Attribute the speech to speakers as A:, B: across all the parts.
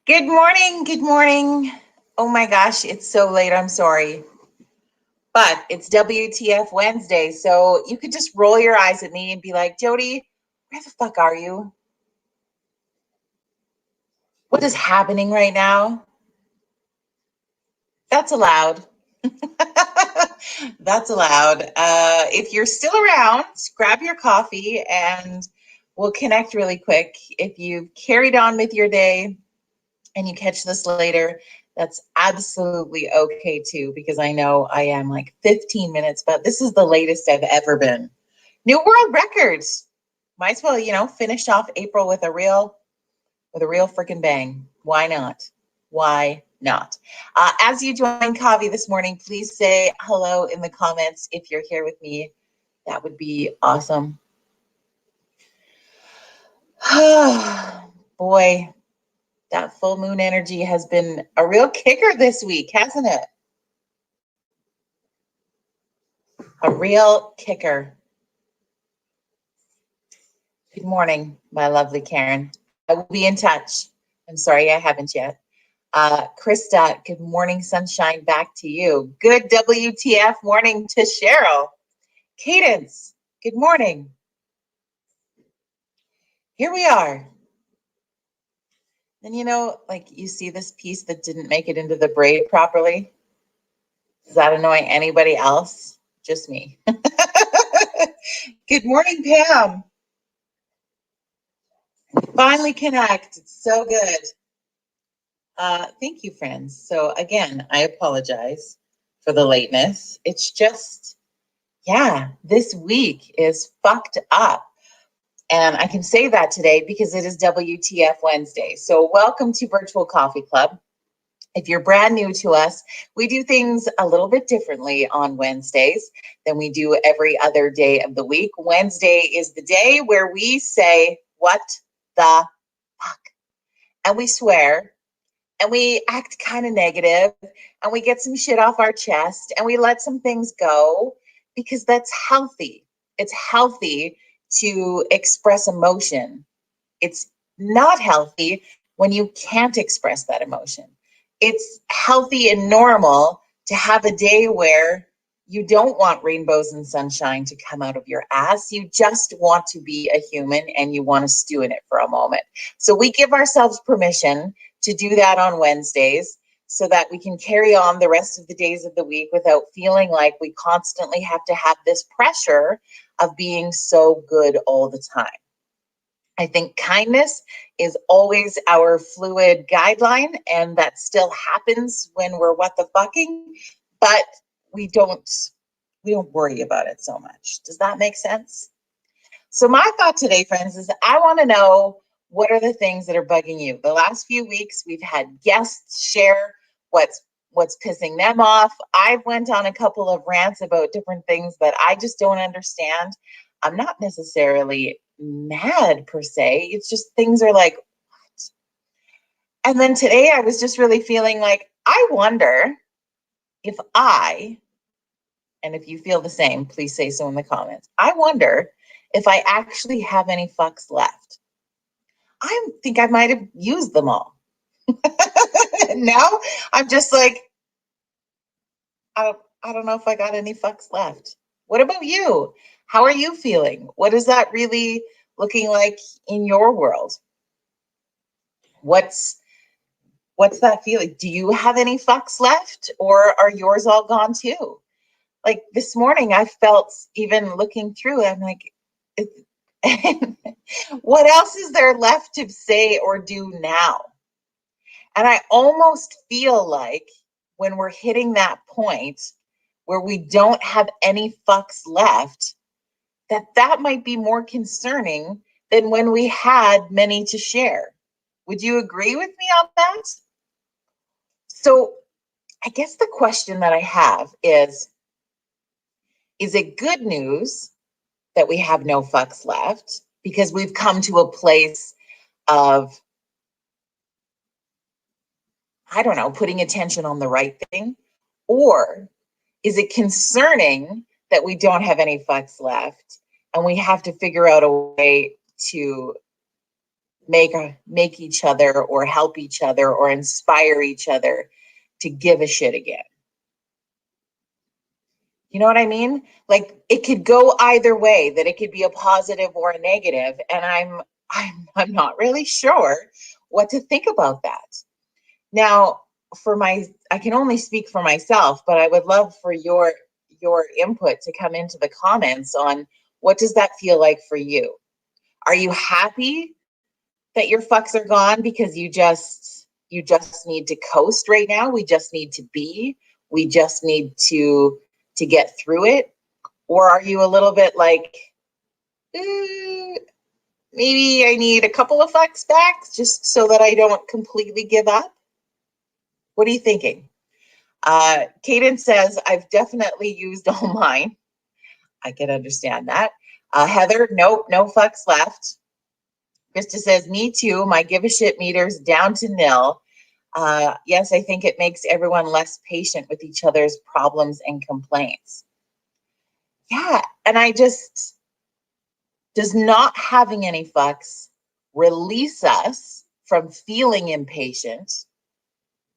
A: Good morning. Good morning. Oh my gosh, it's so late. I'm sorry. But it's WTF Wednesday. So you could just roll your eyes at me and be like, Jody, where the fuck are you? What is happening right now? That's allowed. That's allowed. If you're still around, grab your coffee and we'll connect really quick. If you've carried on with your day, and you catch this later, that's absolutely okay too, because I know I am like 15 minutes, but this is the latest I've ever been. New world records. Might as well, finish off April with a real freaking bang. Why not? Why not? As you join Kavi this morning, please say hello in the comments if you're here with me. That would be awesome. Boy, that full moon energy has been a real kicker this week, hasn't it? A real kicker. Good morning, my lovely Karen. I will be in touch. I'm sorry I haven't yet. Krista, good morning, sunshine, back to you. Good WTF morning to Cheryl. Cadence, good morning. Here we are. And like you see this piece that didn't make it into the braid properly? Does that annoy anybody else? Just me. Good morning, Pam. Finally connect. It's so good. Thank you, friends. So again, I apologize for the lateness. It's just, yeah, this week is fucked up. And I can say that today because it is WTF Wednesday. So welcome to Virtual Coffee Club. If you're brand new to us, we do things a little bit differently on Wednesdays than we do every other day of the week. Wednesday is the day where we say, what the fuck? And we swear and we act kind of negative and we get some shit off our chest and we let some things go because that's healthy. It's healthy to express emotion. It's not healthy when you can't express that emotion. It's healthy and normal to have a day where you don't want rainbows and sunshine to come out of your ass. You just want to be a human and you want to stew in it for a moment. So we give ourselves permission to do that on Wednesdays so that we can carry on the rest of the days of the week without feeling like we constantly have to have this pressure of being so good all the time. I think kindness is always our fluid guideline, and that still happens when we're what the fucking, but we don't worry about it so much. Does that make sense? So my thought today, friends, is I want to know, what are the things that are bugging you? The last few weeks, we've had guests share what's pissing them off. I've went on a couple of rants about different things that I just don't understand. I'm not necessarily mad per se. It's just things are like, what? And then today I was just really feeling like, I wonder if and if you feel the same, please say so in the comments. I wonder if I actually have any fucks left. I think I might have used them all. Now I'm just like, I don't know if I got any fucks left. What about you? How are you feeling? What is that really looking like in your world? What's that feeling? Do you have any fucks left, or are yours all gone too? Like this morning, I felt, even looking through it, I'm like, what else is there left to say or do now? And I almost feel like when we're hitting that point where we don't have any fucks left, that might be more concerning than when we had many to share. Would you agree with me on that? So I guess the question that I have is it good news that we have no fucks left because we've come to a place of, I don't know, putting attention on the right thing? Or is it concerning that we don't have any fucks left and we have to figure out a way to make each other or help each other or inspire each other to give a shit again. You know what I mean? Like it could go either way, that it could be a positive or a negative, and I'm not really sure what to think about that. Now, I can only speak for myself, but I would love for your input to come into the comments on what does that feel like for you? Are you happy that your fucks are gone because you just need to coast right now? We just need to be. We just need to get through it. Or are you a little bit like, maybe I need a couple of fucks back just so that I don't completely give up? What are you thinking? Kaden says, I've definitely used all mine. I can understand that. Heather, nope, no fucks left. Krista says, me too. My give a shit meter's down to nil. Yes, I think it makes everyone less patient with each other's problems and complaints. Yeah, and does not having any fucks release us from feeling impatient,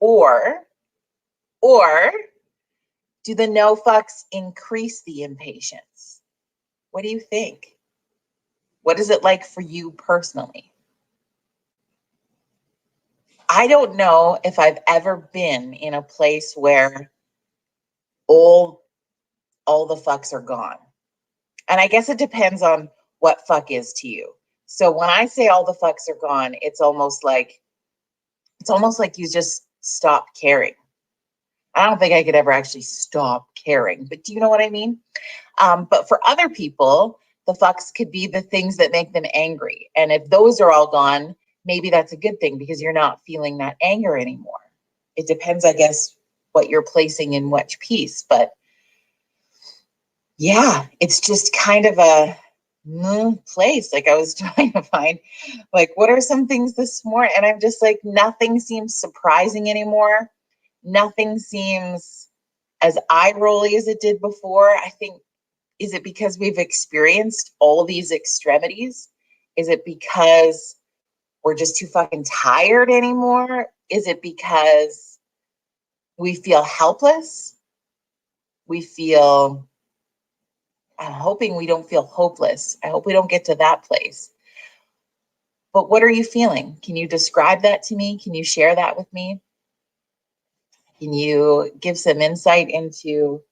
A: or do the no fucks increase the impatience? What do you think? What is it like for you personally? I don't know if I've ever been in a place where all the fucks are gone. And I guess it depends on what fuck is to you. So when I say all the fucks are gone, it's almost like you just stop caring. I don't think I could ever actually stop caring, but do you know what I mean? But for other people, the fucks could be the things that make them angry. And if those are all gone, maybe that's a good thing because you're not feeling that anger anymore. It depends, I guess, what you're placing in which piece. But yeah, it's just kind of a place. Like I was trying to find, like, what are some things this morning? And I'm just like, nothing seems surprising anymore. Nothing seems as eye rolly as it did before. I think, is it because we've experienced all these extremities? Is it because we're just too fucking tired anymore? Is it because we feel helpless? I'm hoping we don't feel hopeless. I hope we don't get to that place. But what are you feeling? Can you describe that to me? Can you share that with me? Can you give some insight into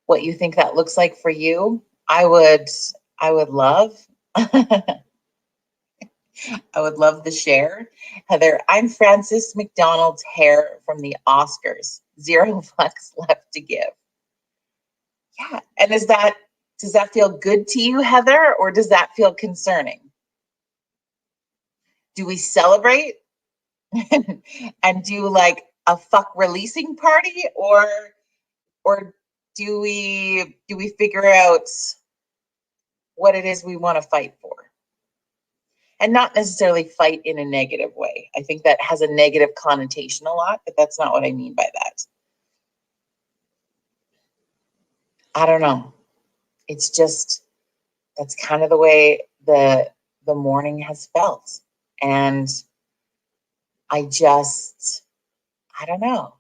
A: what you think that looks like for you? I would love I would love the share. Heather, I'm Frances McDonald's hair from the Oscars. 0 fucks left to give. Yeah. And does that feel good to you, Heather, or does that feel concerning? Do we celebrate and do like a fuck releasing party, or do we figure out what it is we want to fight for? And not necessarily fight in a negative way. I think that has a negative connotation a lot, but that's not what I mean by that. I don't know. It's just, that's kind of the way the morning has felt. And I don't know.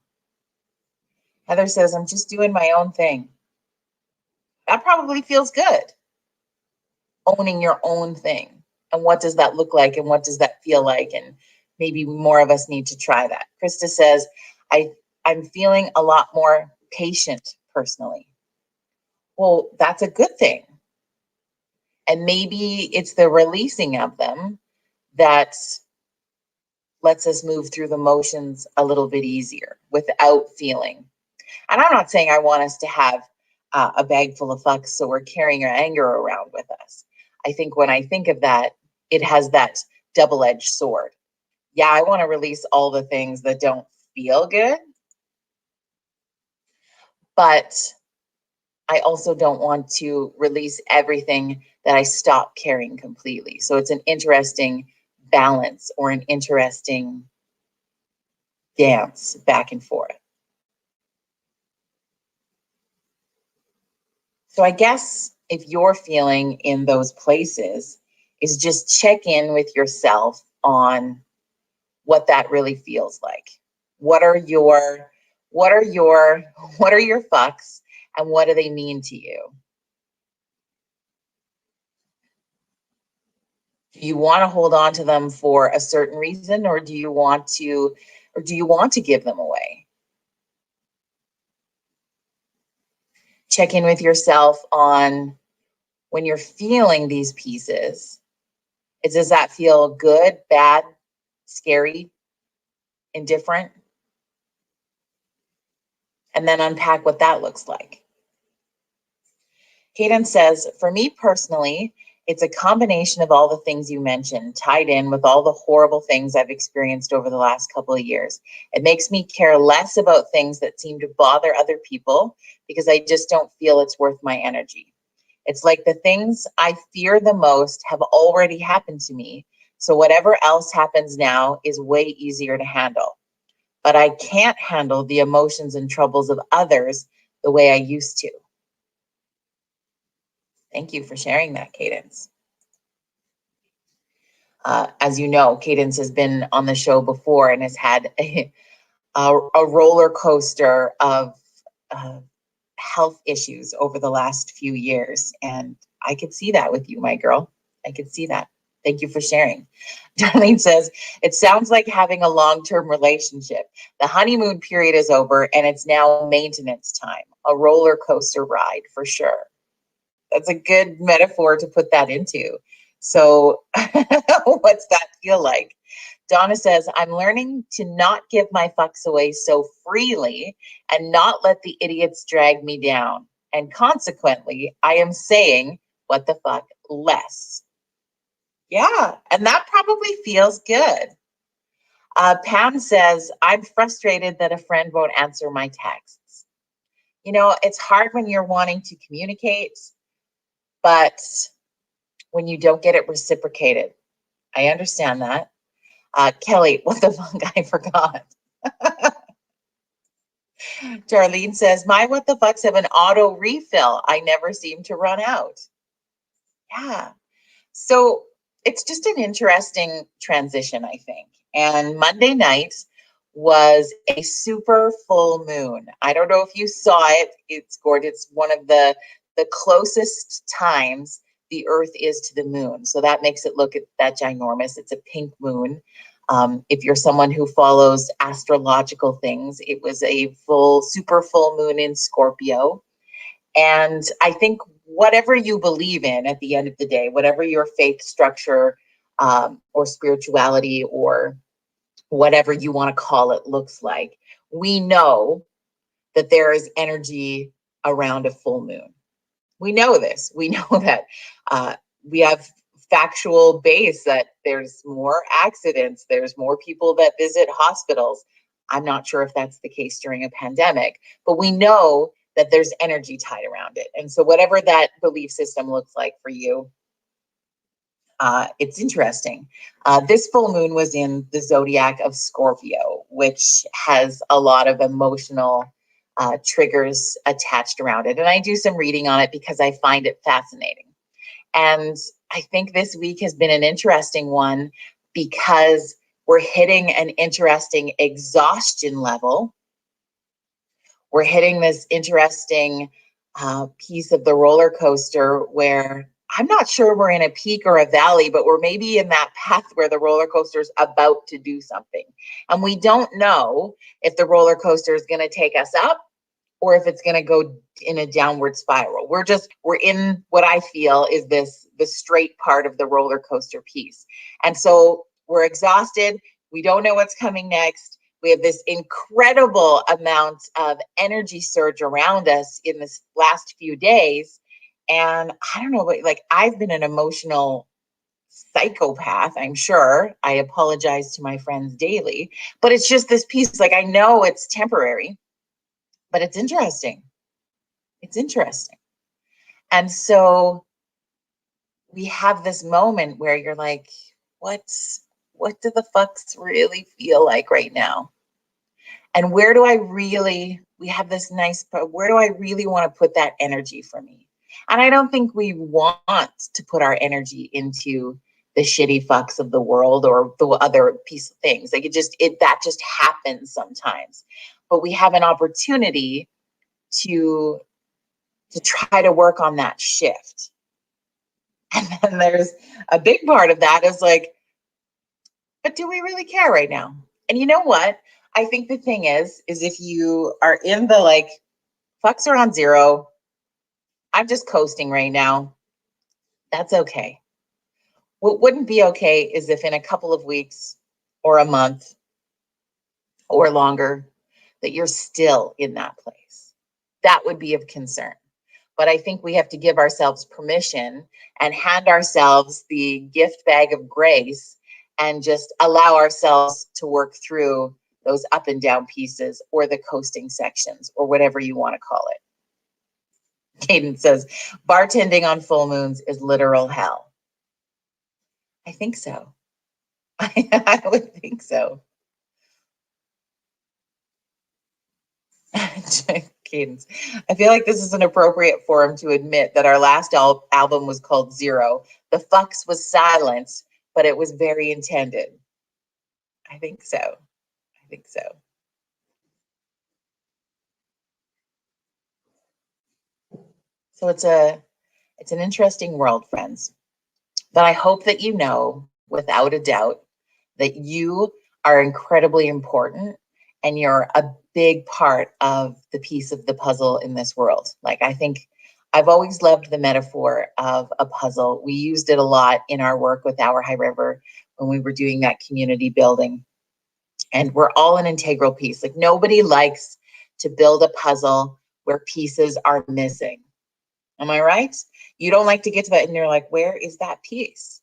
A: Heather says, I'm just doing my own thing. That probably feels good. Owning your own thing. And what does that look like? And what does that feel like? And maybe more of us need to try that. Krista says, I'm feeling a lot more patient personally. Well, that's a good thing. And maybe it's the releasing of them that lets us move through the motions a little bit easier without feeling. And I'm not saying I want us to have a bag full of fucks so we're carrying our anger around with us. I think when I think of that, it has that double-edged sword. Yeah, I want to release all the things that don't feel good, but I also don't want to release everything that I stop caring completely. So it's an interesting balance, or an interesting dance back and forth. So I guess if you're feeling in those places, is just check in with yourself on what that really feels like. What are your fucks, and what do they mean to you? Do you want to hold on to them for a certain reason, or do you want to give them away? Check in with yourself on when you're feeling these pieces. Does that feel good, bad, scary, indifferent? And then unpack what that looks like. Hayden says, for me personally, it's a combination of all the things you mentioned, tied in with all the horrible things I've experienced over the last couple of years. It makes me care less about things that seem to bother other people because I just don't feel it's worth my energy. It's like the things I fear the most have already happened to me. So whatever else happens now is way easier to handle. But I can't handle the emotions and troubles of others the way I used to. Thank you for sharing that, Cadence. As you know, Cadence has been on the show before and has had a roller coaster of health issues over the last few years. And I could see that with you, my girl. I could see that. Thank you for sharing. Darlene says, it sounds like having a long-term relationship. The honeymoon period is over and it's now maintenance time. A roller coaster ride for sure. That's a good metaphor to put that into. So what's that feel like? Donna says, I'm learning to not give my fucks away so freely and not let the idiots drag me down. And consequently, I am saying, what the fuck, less. Yeah, and that probably feels good. Pam says, I'm frustrated that a friend won't answer my texts. You know, it's hard when you're wanting to communicate, but when you don't get it reciprocated. I understand that. Kelly, what the fuck, I forgot. Darlene says, my what the fucks have an auto refill. I never seem to run out. Yeah. So it's just an interesting transition, I think. And Monday night was a super full moon. I don't know if you saw it. It's gorgeous. It's one of the closest times the Earth is to the moon. So that makes it look at that ginormous. It's a pink moon. If you're someone who follows astrological things, it was a super full moon in Scorpio. And I think whatever you believe in at the end of the day, whatever your faith structure or spirituality or whatever you want to call it looks like, we know that there is energy around a full moon. We know this. We know that we have factual base that there's more accidents, there's more people that visit hospitals. I'm not sure if that's the case during a pandemic, but we know that there's energy tied around it. And so whatever that belief system looks like for you, it's interesting. This full moon was in the zodiac of Scorpio, which has a lot of emotional triggers attached around it. And I do some reading on it because I find it fascinating. And I think this week has been an interesting one because we're hitting an interesting exhaustion level. We're hitting this interesting piece of the roller coaster where I'm not sure we're in a peak or a valley, but we're maybe in that path where the roller coaster is about to do something. And we don't know if the roller coaster is going to take us up or if it's going to go in a downward spiral. We're in what I feel is the straight part of the roller coaster piece. And so we're exhausted. We don't know what's coming next. We have this incredible amount of energy surge around us in this last few days. And I don't know, but like I've been an emotional psychopath, I'm sure. I apologize to my friends daily, but it's just this piece. Like I know it's temporary, but it's interesting. It's interesting. And so we have this moment where you're like, what do the fucks really feel like right now? And where do I really want to put that energy for me? And I don't think we want to put our energy into the shitty fucks of the world or the other piece of things. Like that just happens sometimes. But we have an opportunity to try to work on that shift. And then there's a big part of that is like, but do we really care right now? And you know what? I think the thing is if you are in the like, fucks are on zero, I'm just coasting right now, that's okay. What wouldn't be okay is if in a couple of weeks or a month or longer that you're still in that place. That would be of concern. But I think we have to give ourselves permission and hand ourselves the gift bag of grace and just allow ourselves to work through those up and down pieces or the coasting sections or whatever you want to call it. Cadence says, bartending on full moons is literal hell. I think so. I would think so. Cadence. I feel like this is an appropriate forum to admit that our last album was called Zero. The fucks was silence, but it was very intended. I think so. I think so. So it's an interesting world, friends. But I hope that you know, without a doubt, that you are incredibly important and you're a big part of the piece of the puzzle in this world. Like, I think I've always loved the metaphor of a puzzle. We used it a lot in our work with Our High River when we were doing that community building. And we're all an integral piece. Like, nobody likes to build a puzzle where pieces are missing. Am I right? You don't like to get to that and you're like, where is that piece?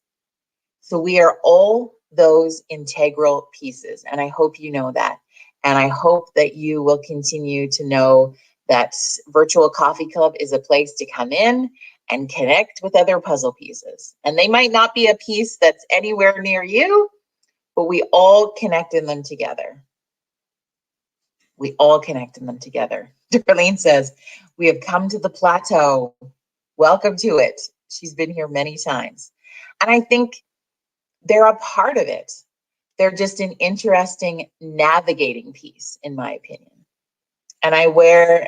A: So we are all those integral pieces. And I hope you know that. And I hope that you will continue to know that Virtual Coffee Club is a place to come in and connect with other puzzle pieces. And they might not be a piece that's anywhere near you, but we all connect in them together. We all connect in them together. Darlene says, we have come to the plateau. Welcome to it. She's been here many times. And I think they're a part of it. They're just an interesting navigating piece, in my opinion. And I wore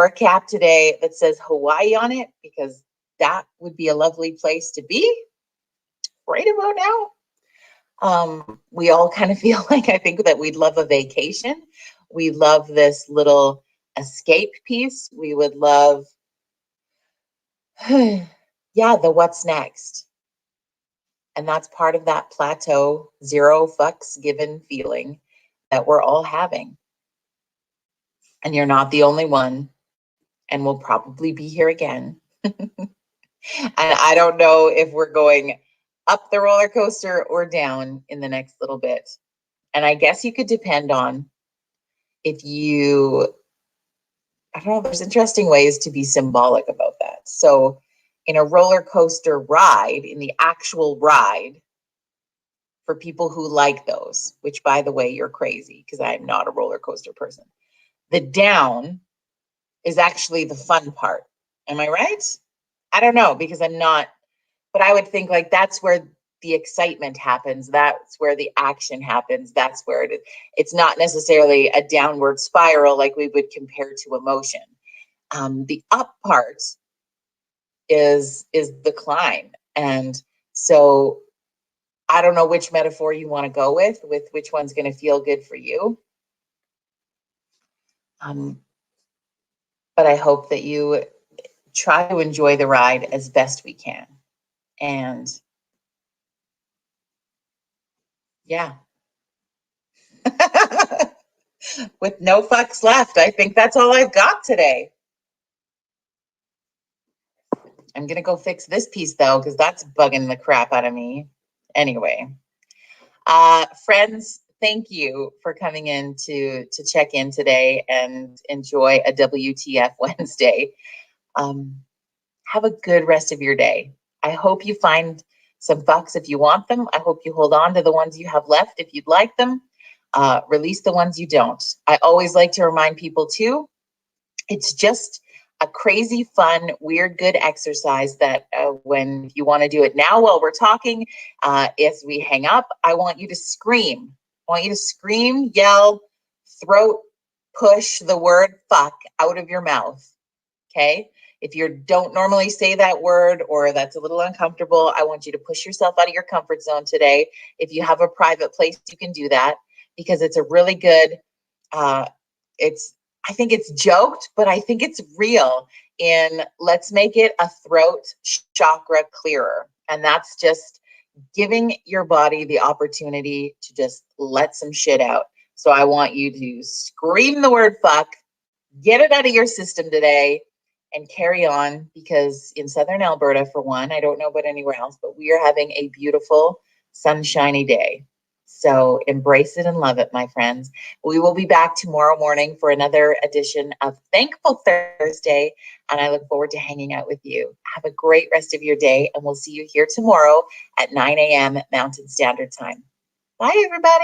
A: a cap today that says Hawaii on it because that would be a lovely place to be right about now. We all kind of feel like, I think, that we'd love a vacation. We love this little escape piece. We would love, yeah, the what's next. And that's part of that plateau, zero fucks given feeling that we're all having. And you're not the only one. And we'll probably be here again. And I don't know if we're going up the roller coaster or down in the next little bit. And I guess you could depend on if you, I don't know, there's interesting ways to be symbolic about that. So in a roller coaster ride, in the actual ride, for people who like those, which, by the way, you're crazy because I'm not a roller coaster person. The down is actually the fun part. Am I right? I don't know because I'm not, but I would think like that's where the excitement happens. That's where the action happens. That's where it is. It's not necessarily a downward spiral like we would compare to emotion. The up part is the climb. And so I don't know which metaphor you want to go with which one's going to feel good for you. But I hope that you try to enjoy the ride as best we can. And yeah. With no fucks left, I think that's all I've got today. I'm going to go fix this piece, though, because that's bugging the crap out of me. Anyway, friends, thank you for coming in to check in today and enjoy a WTF Wednesday. Have a good rest of your day. I hope you find some fucks if you want them. I hope you hold on to the ones you have left if you'd like them. Release the ones you don't. I always like to remind people, too, it's just a crazy, fun, weird, good exercise that when you want to do it now while we're talking, as we hang up, I want you to scream. I want you to scream, yell, throat push the word fuck out of your mouth. Okay? If you don't normally say that word or that's a little uncomfortable, I want you to push yourself out of your comfort zone today. If you have a private place, you can do that because it's a really good, I think it's joked, but I think it's real in let's make it a throat chakra clearer. And that's just giving your body the opportunity to just let some shit out. So I want you to scream the word fuck, get it out of your system today, and carry on, because in Southern Alberta, for one, I don't know about anywhere else, but we are having a beautiful, sunshiny day. So embrace it and love it, my friends. We will be back tomorrow morning for another edition of Thankful Thursday, and I look forward to hanging out with you. Have a great rest of your day, and we'll see you here tomorrow at 9 a.m. Mountain Standard Time. Bye, everybody.